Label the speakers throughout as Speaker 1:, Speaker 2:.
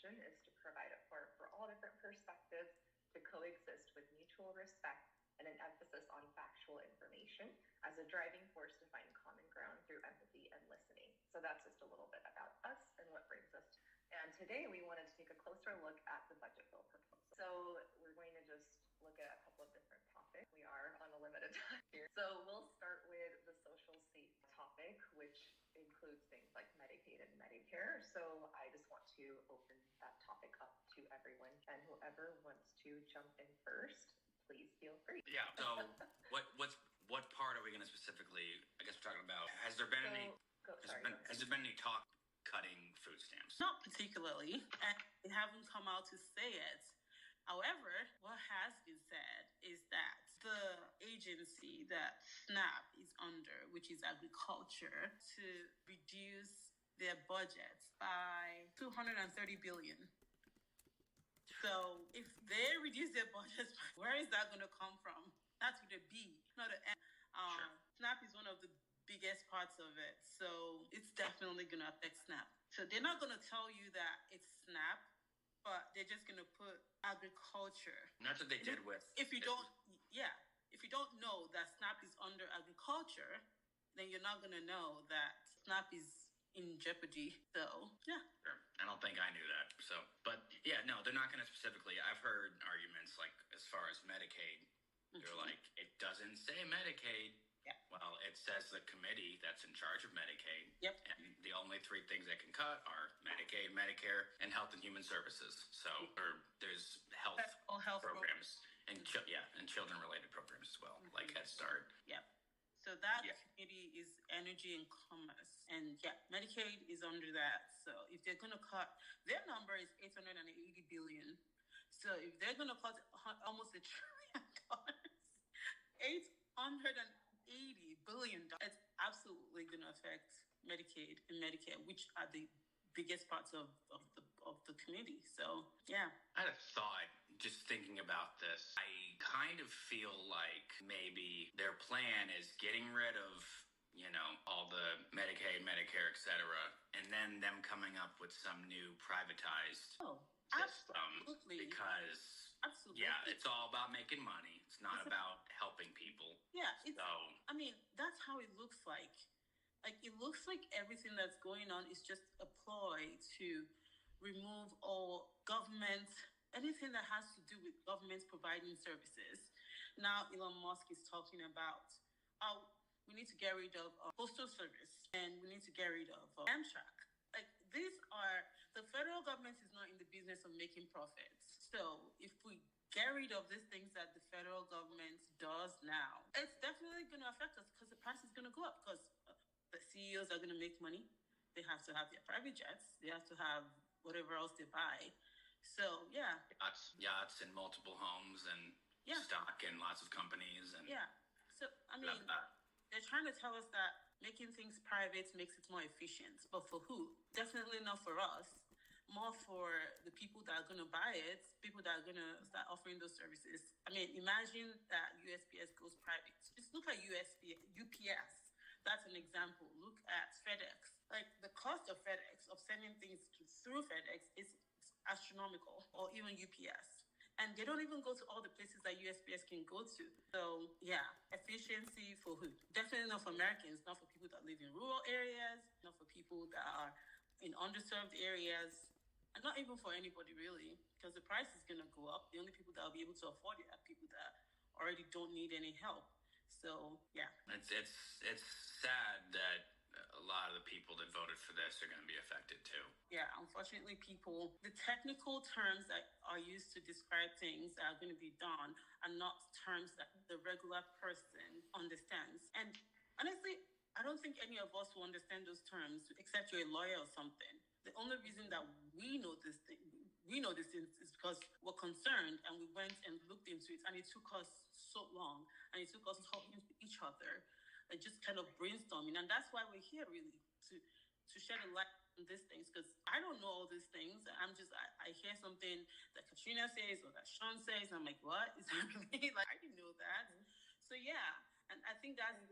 Speaker 1: mission is to provide a forum for all different perspectives to coexist with mutual respect and an emphasis on factual information as a driving force to find common ground through empathy and listening. So that's just a little bit about us and what brings us to. And today we wanted to take a closer look at the budget bill proposal. So we're going to just look at a couple of different topics. We are on a limited time here. So we'll start with the social safety topic, which includes things like Medicaid and Medicare. So I just want to open that topic up to everyone, and whoever wants to jump in first, please feel free.
Speaker 2: Yeah. So what part are we going to specifically? I guess we're talking about. Has there been any talk cutting food stamps?
Speaker 3: Not particularly, and they haven't come out to say it. However, what has been said is that the agency that SNAP is under, which is agriculture, to reduce their budget by $230 billion. So if they reduce their budget, where is that going to come from? That's with a B, not an M.
Speaker 2: Sure.
Speaker 3: SNAP is one of the biggest parts of it. So it's definitely going to affect SNAP. So they're not going to tell you that it's SNAP, but they're just going to put agriculture.
Speaker 2: And that's what they did with.
Speaker 3: If you don't know that SNAP is under agriculture, then you're not going to know that SNAP is in jeopardy. So, yeah.
Speaker 2: Sure. I don't think I knew that. So, but yeah, no, they're not going to specifically. I've heard arguments like as far as Medicaid, they're like, it doesn't say Medicaid.
Speaker 3: Yeah.
Speaker 2: Well, it says the committee that's in charge of Medicaid.
Speaker 3: Yep.
Speaker 2: And the only three things they can cut are Medicaid, Medicare, and Health and Human Services. So there's health programs and children-related programs as well, like Head Start.
Speaker 3: Yep. So that committee is Energy and Commerce. And Medicaid is under that. So if they're going to cut, their number is $880 billion. So if they're going to cut almost $1 trillion, $880 billion, it's absolutely going to affect Medicaid and Medicare, which are the biggest parts of the community. So, yeah.
Speaker 2: I had a thought just thinking about this. I kind of feel like maybe their plan is getting rid of, all the Medicaid, Medicare, etc., and then them coming up with some new privatized system.
Speaker 3: Absolutely.
Speaker 2: Because,
Speaker 3: absolutely.
Speaker 2: It's all about making money. It's not about helping people.
Speaker 3: Yeah. That's how it looks like. Like, it looks like everything that's going on is just a ploy to remove all government, anything that has to do with governments providing services. Now, Elon Musk is talking about, we need to get rid of Postal Service, and we need to get rid of Amtrak. Like, the federal government is not in the business of making profits. So if we get rid of these things that the federal government does now, it's definitely going to affect us because the price is going to go up because the CEOs are going to make money. They have to have their private jets. They have to have whatever else they buy. So, yeah.
Speaker 2: Yachts and multiple homes and stock in lots of companies. And
Speaker 3: So, they're trying to tell us that making things private makes it more efficient. But for who? Definitely not for us. More for the people that are going to buy it, people that are going to start offering those services. Imagine that USPS goes private. Just look at UPS. That's an example. Look at FedEx. Like, the cost of FedEx, of sending things through FedEx, is astronomical, or even UPS. And they don't even go to all the places that USPS can go to. So, efficiency for who? Definitely not for Americans, not for people that live in rural areas, not for people that are in underserved areas, and not even for anybody really, because the price is going to go up. The only people that will be able to afford it are people that already don't need any help. So,
Speaker 2: It's sad that a lot of the people that voted for this are going to be affected too.
Speaker 3: Yeah, unfortunately, the technical terms that are used to describe things that are going to be done are not terms that the regular person understands. And honestly, I don't think any of us will understand those terms except you're a lawyer or something. The only reason that we know this thing is because we're concerned and we went and looked into it, and it took us so long, and it took us talking to each other and just kind of brainstorming. And that's why we're here, really, to shed a light on these things, because I don't know all these things. I hear something that Katrina says or that Sean says, and I'm like, what? Is that really? Like, I didn't know that. Mm-hmm. So, and I think that's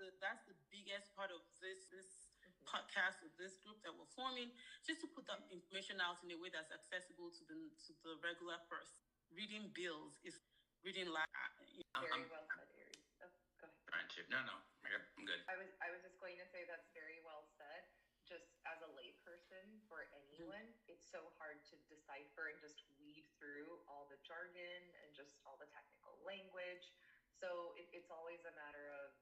Speaker 3: the biggest part of this podcast with this group that we're forming, just to put that information out in a way that's accessible to the regular person. Reading bills is reading
Speaker 1: Very well said, Aries. Oh, go ahead.
Speaker 2: Trying to. No, I'm good.
Speaker 1: I was just going to say that's very well said. Just as a layperson, for anyone, it's so hard to decipher and just weed through all the jargon and just all the technical language. So it's always a matter of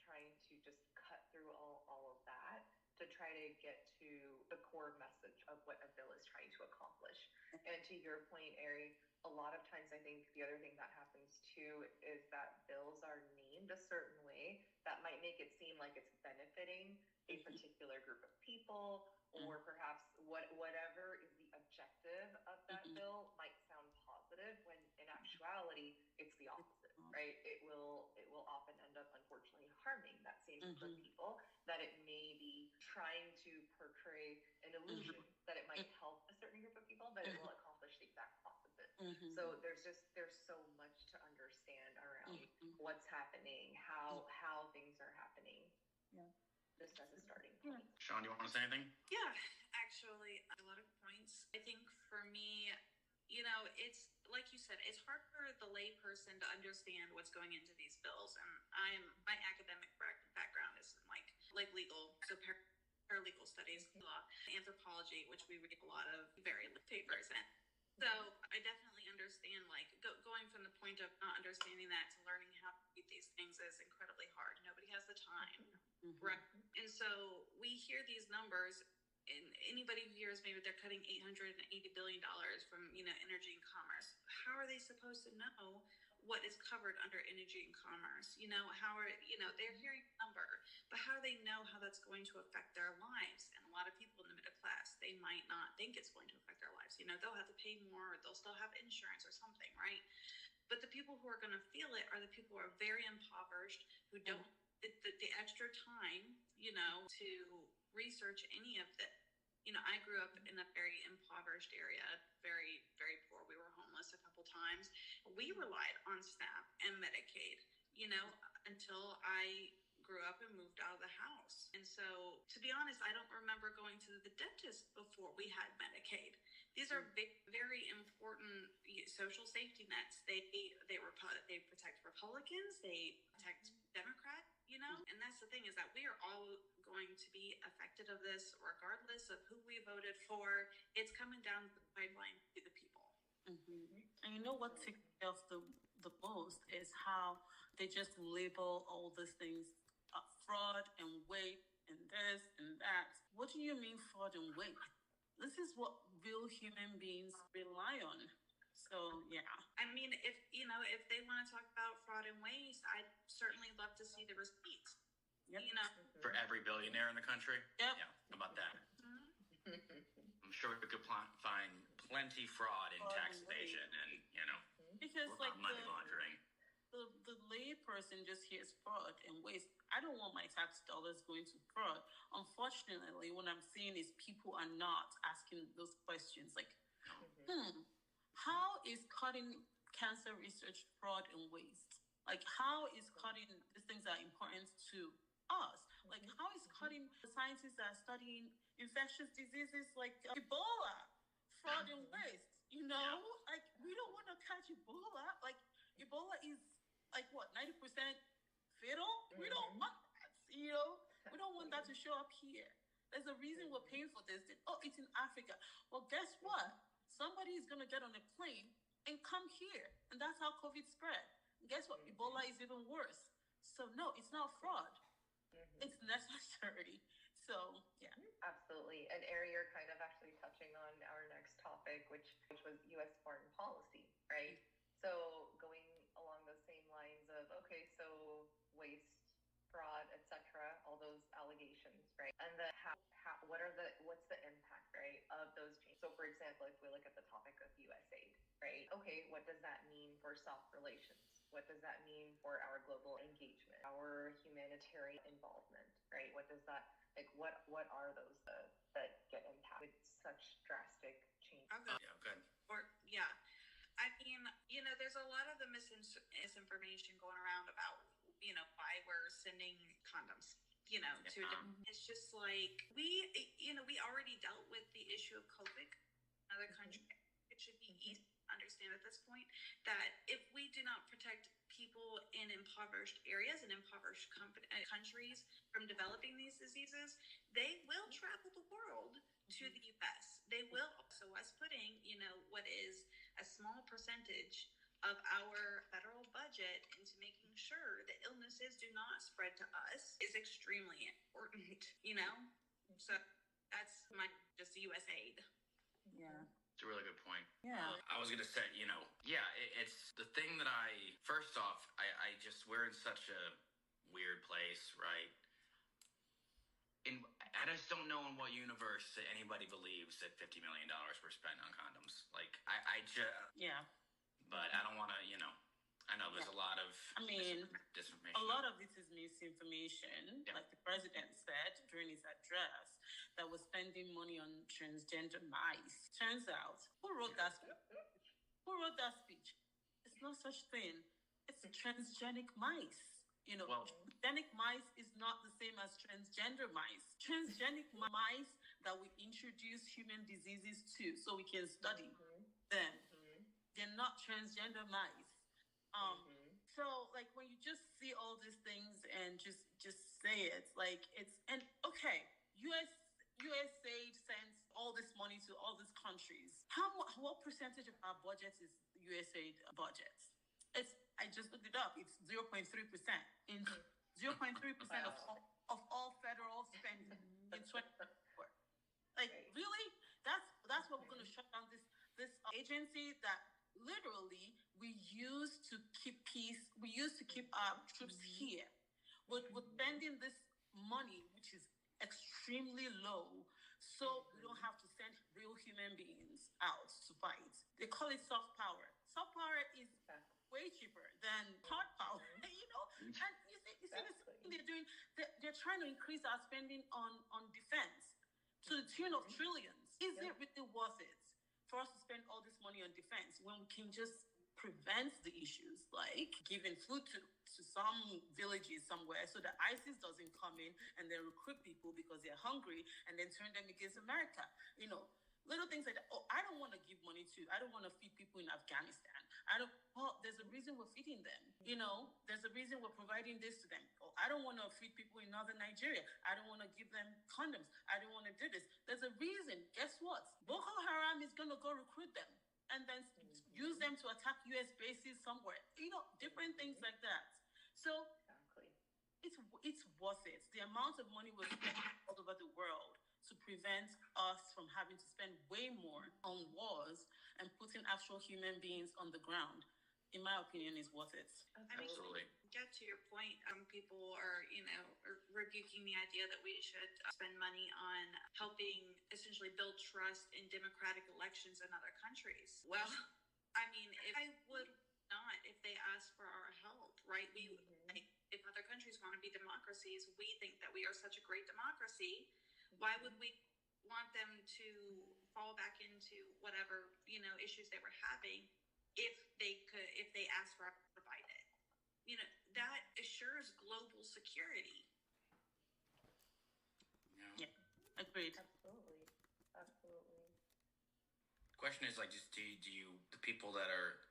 Speaker 1: trying to just cut through all of that to try to get to the core message of what a bill is trying to accomplish. And to your point, Ari, a lot of times I think the other thing that happens too is that bills are named a certain way that might make it seem like it's benefiting a particular group of people, or perhaps whatever is the objective of that bill might sound positive when in actuality it's the opposite, right? It will often end up unfortunately harming that same group of people that it may be trying to portray an illusion that it might help a certain group of people, but it will accomplish the exact opposite. So there's so much to understand around what's happening, how things are happening.
Speaker 3: Yeah.
Speaker 1: Just as a starting point.
Speaker 2: Sean, do you want to say anything?
Speaker 4: Yeah, actually, a lot of points. I think for me, it's like you said, it's hard for the layperson to understand what's going into these bills. And my academic background is in like legal, so paralegal studies, law, anthropology, which we read a lot of very papers in. So I definitely understand, going from the point of not understanding that to learning how to read these things is incredibly hard. Nobody has the time, right? And so we hear these numbers, and anybody who hears maybe they're cutting $880 billion from, energy and commerce. How are they supposed to know what is covered under energy and commerce? They're hearing a number, but how do they know how that's going to affect their lives? And a lot of people in the middle class, they might not think it's going to affect their lives. They'll have to pay more, or they'll still have insurance or something, right? But the people who are going to feel it are the people who are very impoverished, who don't the extra time, to research any of that. I grew up in a very impoverished area, very, very poor. We were homeless a couple times. We relied on SNAP and Medicaid, until I grew up and moved out of the house. And so, to be honest, I don't remember going to the dentist before we had Medicaid. These are very important social safety nets. They protect Republicans, they protect Democrats, and that's the thing, is that we are all going to be affected of this regardless of who we voted for. It's coming down the pipeline to the people.
Speaker 3: And what ticks me off the most is how they just label all these things fraud and weight and this and that. What do you mean fraud and weight? This is what real human beings rely on. So, yeah.
Speaker 4: I mean, if they want to talk about fraud and waste, I'd certainly love to see the receipts.
Speaker 3: Yep.
Speaker 2: For every billionaire in the country?
Speaker 3: Yep.
Speaker 2: Yeah, how about that? I'm sure we could find plenty fraud in tax evasion and,
Speaker 3: because
Speaker 2: money laundering.
Speaker 3: The lay person just hears fraud and waste. I don't want my tax dollars going to fraud. Unfortunately, what I'm seeing is people are not asking those questions like, how is cutting cancer research fraud and waste? How is cutting these things that are important to us? How is cutting the scientists that are studying infectious diseases like Ebola fraud and waste? We don't want to catch Ebola. Ebola is 90% fatal? We don't want that, we don't want that to show up here. There's a reason we're paying for this. It's in Africa. Well, guess what? Somebody is going to get on a plane and come here. And that's how COVID spread. And guess what? Ebola is even worse. So, no, it's not fraud. It's necessary. So, yeah.
Speaker 1: Absolutely. And Ari, you're kind of actually touching on our next topic, which was U.S. foreign policy, right? So going along those same lines of, okay, so waste, fraud, etc., all those allegations, right? And then what's the impact, right, of those changes? So for example, if we look at the topic of U.S. aid, right? Okay, what does that mean for soft relations? What does that mean for our global engagement, our humanitarian involvement, right? What does that, what are those that get impacted with such drastic changes?
Speaker 2: Yeah, good.
Speaker 4: I mean, there's a lot of the misinformation going around about, why we're sending condoms. you know, to a different, it's just like we already dealt with the issue of COVID in other countries. It should be easy to understand at this point that if we do not protect people in impoverished areas and impoverished countries from developing these diseases, they will travel the world to the US. They will also, us putting, you know, what is a small percentage of our federal budget into making sure that illnesses do not spread to us is extremely important, you know? So that's my just US aid.
Speaker 3: Yeah.
Speaker 2: It's a really good point.
Speaker 3: Yeah.
Speaker 2: I was going to say, it's the thing that first off, we're in such a weird place, right? I just don't know in what universe that anybody believes that $50 million were spent on condoms. Like,
Speaker 3: Yeah.
Speaker 2: But I don't want to, I know there's a lot of disinformation.
Speaker 3: A lot of it is misinformation. Yeah. Like the president said during his address, that was spending money on transgender mice. Turns out, who wrote that speech? It's no such thing. It's transgenic mice. Transgenic mice is not the same as transgender mice. Transgenic mice that we introduce human diseases to so we can study them. They're not transgender mice. So like when you just see all these things and just say it, like USA sends all this money to all these countries. What percentage of our budget is USA budget? I just looked it up. It's 0.3%. In 0.3% of all federal spending in 2024. Like really? That's what we're going to shut down this agency that literally we use to keep peace. We use to keep our troops here. We're spending this money, which is extremely low, so we don't have to send real human beings out to fight. They call it soft power. Soft power is way cheaper than hard power, And you see this thing they're doing. They're trying to increase our spending on defense to the tune of trillions. Is it really worth it for us to spend all this money on defense when we can just prevent the issues, like giving food to some villages somewhere so that ISIS doesn't come in and then recruit people because they're hungry and then turn them against America? Little things like that. I don't want to give money to, I don't want to feed people in Afghanistan. There's a reason we're feeding them. There's a reason we're providing this to them. I don't want to feed people in northern Nigeria. I don't want to give them condoms. I don't want to do this. There's a reason. Guess what? Boko Haram is going to go recruit them and then use them to attack US bases somewhere. Different things like that. So it's worth it. The amount of money we're spending all over the world to prevent us from having to spend way more on wars and putting actual human beings on the ground, in my opinion, is worth it.
Speaker 2: Absolutely.
Speaker 4: Get to your point, people are, rebuking the idea that we should spend money on helping essentially build trust in democratic elections in other countries. Well, if I would not, if they ask for our help, right? If other countries want to be democracies, we think that we are such a great democracy. Why would we want them to fall back into whatever, issues they were having if they asked for us to provide it? That assures global security.
Speaker 3: Yeah, agreed.
Speaker 1: Absolutely.
Speaker 2: The question is, do you, the people that are,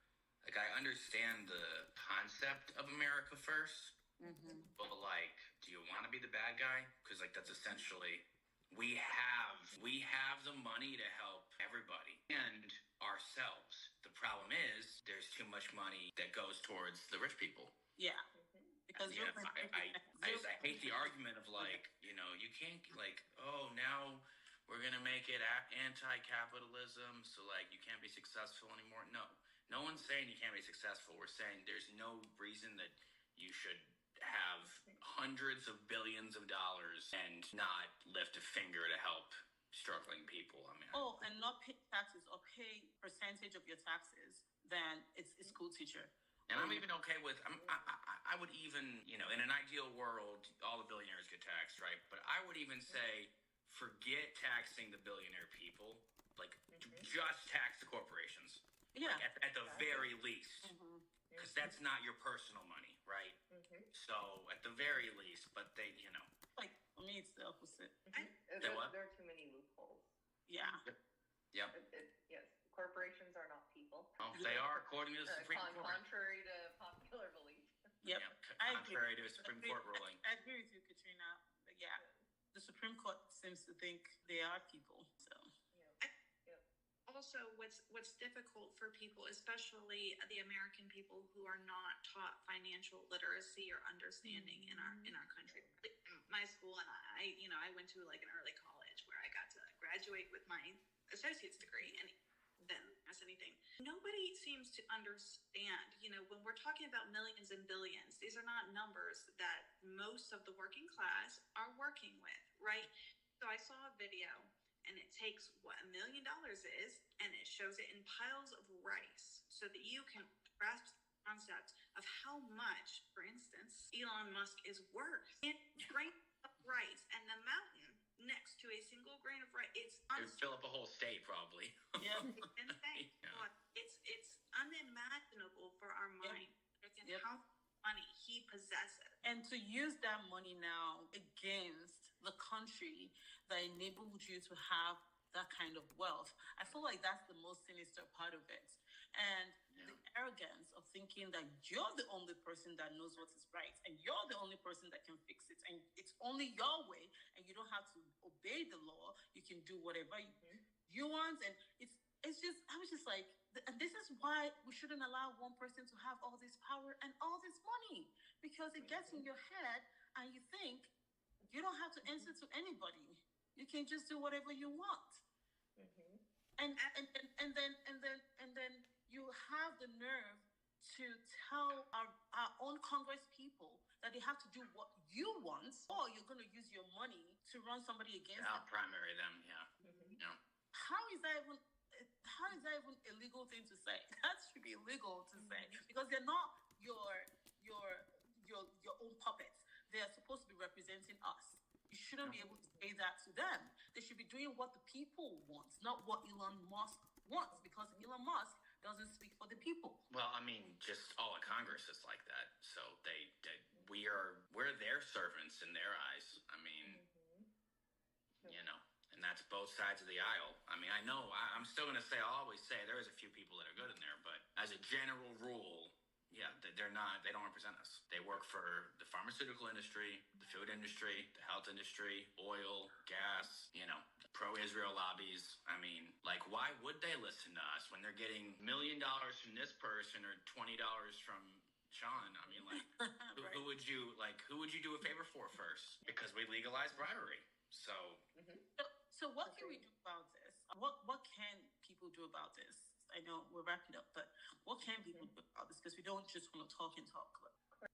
Speaker 2: I understand the concept of America first, but do you want to be the bad guy? Because that's essentially... We have the money to help everybody and ourselves. The problem is there's too much money that goes towards the rich people.
Speaker 3: Yeah. Because
Speaker 2: I hate the argument of you can't now we're going to make it anti-capitalism. So you can't be successful anymore. No one's saying you can't be successful. We're saying there's no reason that you should have hundreds of billions of dollars and not lift a finger to help struggling people.
Speaker 3: And not pay taxes or pay percentage of your taxes, then it's school teacher.
Speaker 2: And I'm even okay with, I would even, in an ideal world, all the billionaires get taxed, right? But I would even say, forget taxing the billionaire people, just tax the corporations.
Speaker 3: Yeah.
Speaker 2: At the very least. Because that's not your personal money, right? So at the very least, but they,
Speaker 3: For me, it's the opposite.
Speaker 1: There are too many loopholes.
Speaker 3: Yeah.
Speaker 2: Yep.
Speaker 1: Yes, corporations are not people.
Speaker 2: Oh, they are, according to the Supreme Court.
Speaker 1: Contrary to popular belief.
Speaker 3: Yep.
Speaker 2: Contrary to a Supreme Court ruling.
Speaker 3: I agree with you, Katrina. But yeah, the Supreme Court seems to think they are people. So.
Speaker 4: Also, what's difficult for people, especially the American people who are not taught financial literacy or understanding in our country. My school, and I went to like an early college where I got to graduate with my associate's degree, and then as anything, nobody seems to understand. When we're talking about millions and billions, these are not numbers that most of the working class are working with, right? So I saw a video. And it takes what $1 million is, and it shows it in piles of rice so that you can grasp the concept of how much, for instance, Elon Musk is worth. In grain of rice and the mountain next to a single grain of rice, it
Speaker 2: would fill up a whole state probably.
Speaker 3: Yeah.
Speaker 4: It's insane. Yeah. It's unimaginable for our mind.
Speaker 3: Yep.
Speaker 4: How money he possesses.
Speaker 3: And to use that money now against the country that enabled you to have that kind of wealth, I feel like that's the most sinister part of it. And the arrogance of thinking that you're the only person that knows what is right, and you're the only person that can fix it, and it's only your way, and you don't have to obey the law. You can do whatever you want, and it's just, I was just like, and this is why we shouldn't allow one person to have all this power and all this money, because it gets in your head, and you think you don't have to answer to anybody. You can just do whatever you want. And then you have the nerve to tell our own Congress people that they have to do what you want, or you're going to use your money to run somebody against them.
Speaker 2: Primary them,
Speaker 3: How is that even a legal thing to say? That should be illegal to say, because they're not your own puppets. They are supposed to be representing us. You shouldn't be able to say that to them. They should be doing what the people want, not what Elon Musk wants, because Elon Musk doesn't speak for the people.
Speaker 2: Well, I mean, just all of Congress is like that. So we're their servants in their eyes. I mean, and that's both sides of the aisle. I mean, I know I'm still going to say, I'll always say there is a few people that are good in there, but as a general rule, they're not, they don't represent us. They work for the pharmaceutical industry, the food industry, the health industry, oil, gas, pro-Israel lobbies. I mean, like, why would they listen to us when they're getting $1 million from this person or $20 from Sean? I mean, like, who would you do a favor for first? Because we legalize bribery.
Speaker 3: So what can we do about this? What can people do about this? I know we're wrapping up, but what can people do about this? Because we don't just want to talk and talk.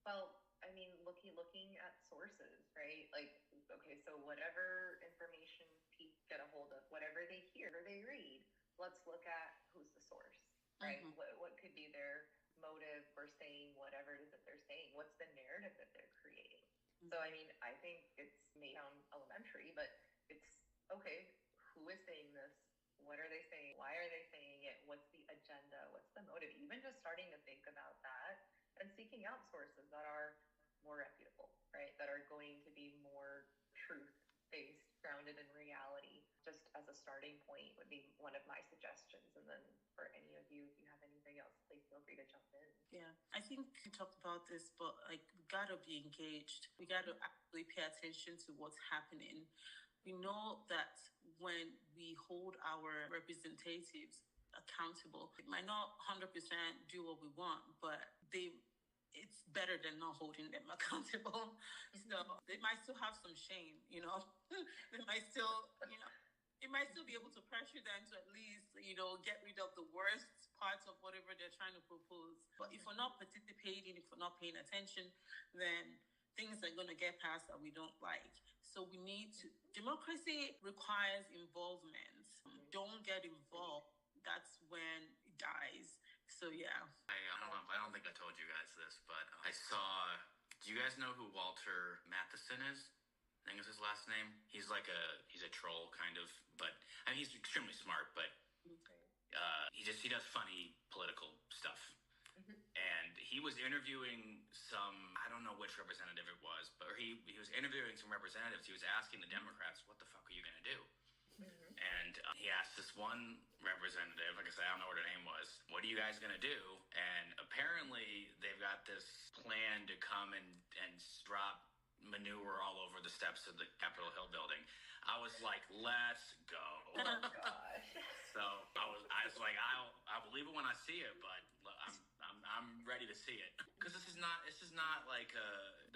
Speaker 1: Well, I mean, looking at sources, right? Like, okay, so whatever information people get a hold of, whatever they hear or they read, let's look at who's the source, right? What could be their motive for saying whatever it is that they're saying? What's the narrative that they're creating? So, I mean, I think it's made on elementary, but it's, okay, who is saying this? What are they saying? Why are they saying it? What's the agenda? What's the motive? Even just starting to think about that and seeking out sources that are more reputable, right? That are going to be more truth-based, grounded in reality, just as a starting point would be one of my suggestions. And then for any of you, if you have anything else, please feel free to jump in.
Speaker 3: Yeah, I think we talked about this, but like, we gotta be engaged. We gotta actually pay attention to what's happening. We know that when we hold our representatives accountable, it might not 100% do what we want, but it's better than not holding them accountable. So they might still have some shame, they might still, it might still be able to pressure them to at least, get rid of the worst parts of whatever they're trying to propose. But if we're not participating, if we're not paying attention, then things are going to get past that we don't like. So we need to, democracy requires involvement. Don't get involved. That's when it dies. So yeah.
Speaker 2: I don't think I told you guys this, but I saw, do you guys know who Walter Matheson is? I think is his last name. He's a troll kind of, but I mean, he's extremely smart, but he does funny political stuff. And he he was interviewing some, I don't know which representative it was, but he was interviewing some representatives. He was asking the Democrats, what the fuck are you going to do? And he asked this one representative, like I said, I don't know what her name was, what are you guys going to do? And apparently they've got this plan to come and drop manure all over the steps of the Capitol Hill building. I was like, let's go.
Speaker 1: Oh gosh.
Speaker 2: So I was like, I'll believe it when I see it, but I'm ready to see it, because this is not like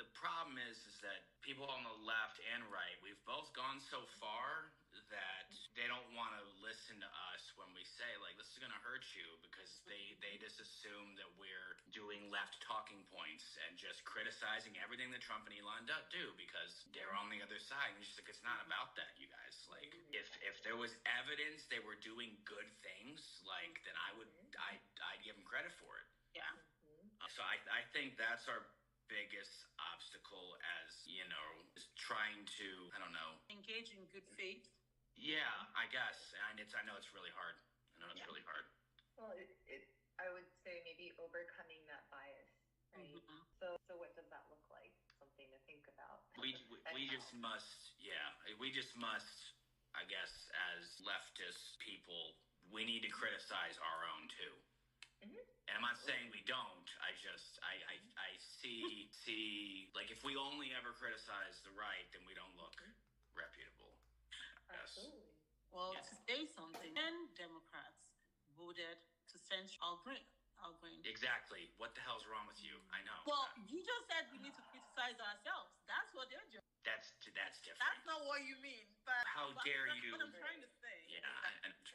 Speaker 2: the problem is that people on the left and right, we've both gone so far that they don't want to listen to us when we say, like, this is going to hurt you, because they just assume that we're doing left talking points and just criticizing everything that Trump and Elon do because they're on the other side. And it's just like, it's not about that, you guys. Like, if there was evidence they were doing good things, like, then I'd give them credit for it.
Speaker 3: Yeah.
Speaker 2: So I think that's our biggest obstacle, as you know, is trying to, I don't know,
Speaker 3: engage in good faith.
Speaker 2: Yeah, I guess. And I know it's really hard. Really hard.
Speaker 1: Well, I would say maybe overcoming that bias, right? So what does that look like? Something to think about.
Speaker 2: We just must, I guess, as leftist people, we need to criticize our own too. And I'm not saying we don't. I see, like, if we only ever criticize the right, then we don't look reputable.
Speaker 1: Absolutely.
Speaker 3: Well, to say something, 10 Democrats voted to censure Al Green.
Speaker 2: Exactly. What the hell's wrong with you? I know.
Speaker 3: Well, you just said we need to criticize ourselves. That's what they're doing.
Speaker 2: That's different.
Speaker 3: That's not what you mean. But
Speaker 2: how dare
Speaker 3: that's
Speaker 2: you?
Speaker 3: What I'm trying to say.
Speaker 2: Yeah.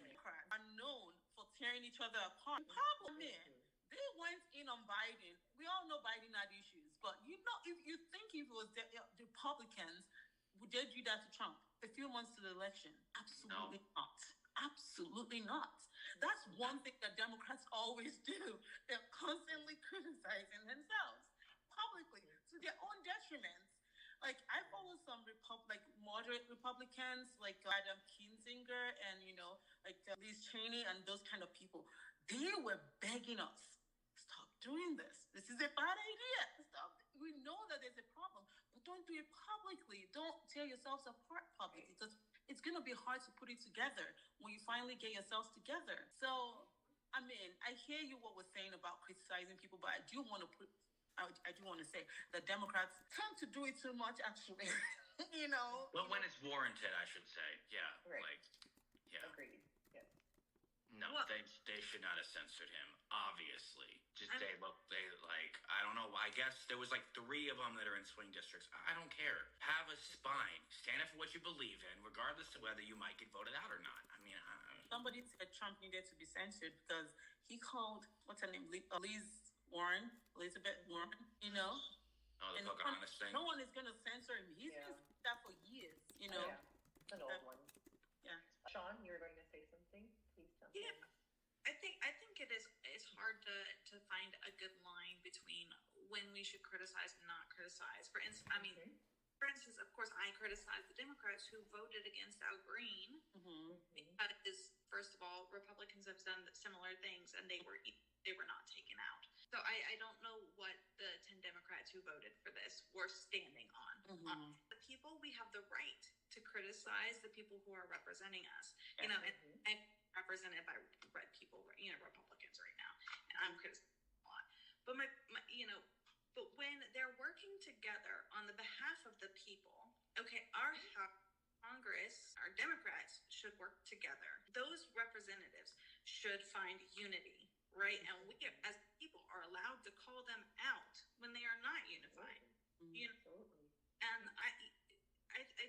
Speaker 3: Democrats are known for tearing each other apart. The problem is, they went in on Biden. We all know Biden had issues, but if it was the Republicans, would they do that to Trump a few months to the election? Absolutely not. Absolutely not. That's one thing that Democrats always do. They're constantly criticizing themselves publicly to their own detriment. Like, I follow some moderate Republicans, like Adam Kinzinger and, Liz Cheney and those kind of people. They were begging us, stop doing this. This is a bad idea. Stop. We know that there's a problem, but don't do it publicly. Don't tear yourselves apart publicly, because it's going to be hard to put it together when you finally get yourselves together. So, I mean, I hear you what we're saying about criticizing people, but I do want to say that Democrats tend to do it too much, actually.
Speaker 2: Well, when it's warranted, I should say. Yeah.
Speaker 1: Right.
Speaker 2: Like, yeah.
Speaker 1: Agreed. Yes.
Speaker 2: No, they should not have censored him. Obviously, I don't know. I guess there was like 3 of them that are in swing districts. I don't care. Have a spine. Stand up for what you believe in, regardless of whether you might get voted out or not. I mean,
Speaker 3: somebody said Trump needed to be censored because he called, what's her name, Elizabeth Warren.
Speaker 2: Oh, the Pocahontas thing.
Speaker 3: No one is going to censor him. He's been saying that for years.
Speaker 1: Yeah, it's an old one.
Speaker 3: Yeah.
Speaker 1: Sean, you were going to say something? Please jump in.
Speaker 4: I think it's hard to find a good line between when we should criticize and not criticize. For instance, of course, I criticize the Democrats who voted against Al Green because, first of all, Republicans have done similar things and they were not taken out. So I don't know what the 10 Democrats who voted for this were standing on. The people, we have the right to criticize the people who are representing us. And I'm represented by red people, Republicans right now, and I'm criticizing a lot. But but when they're working together on the behalf of the people, okay, our Congress, our Democrats should work together. Those representatives should find unity, right? And we, as people, are allowed to call them out when they are not unified. And I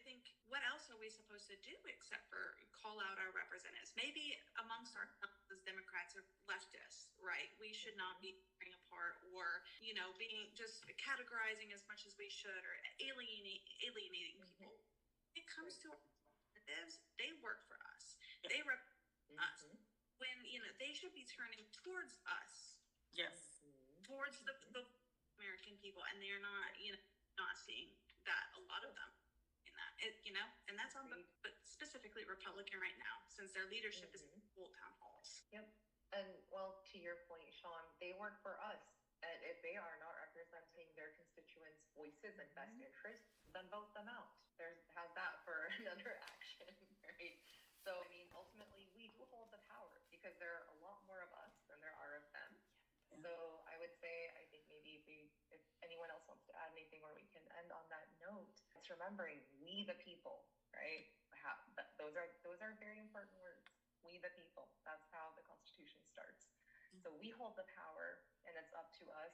Speaker 4: think, what else are we supposed to do except for call out our representatives? Maybe amongst ourselves as Democrats or leftists, right? We should not be tearing apart or, being just categorizing as much as we should or alienating people. When it comes to our representatives, they work for us. They represent us. When, they should be turning towards us.
Speaker 3: Yes.
Speaker 4: Towards the American people. And they're not, not seeing that, a lot of them. And that's on but specifically Republican right now, since their leadership is in full town halls.
Speaker 1: Yep. And well, to your point, Sean, they work for us. And if they is in best interest, then vote them out. How's that for another action, right? So, I mean, ultimately, we do hold the power because there are a lot more of us than there are of them. Yeah. So I would say, I think maybe if anyone else wants to add anything, or we can end on that note, it's remembering we the people, right? Those are very important words. We the people. That's how the Constitution starts. Mm-hmm. So we hold the power, and it's up to us.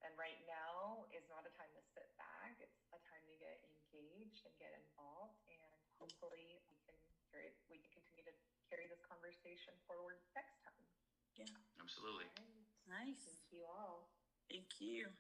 Speaker 1: And right now is not a time to sit back. It's a time to get engaged and get involved, and hopefully we can continue to carry this conversation forward next time.
Speaker 3: Yeah,
Speaker 2: absolutely.
Speaker 3: Nice.
Speaker 1: Thank you all.
Speaker 3: Thank you.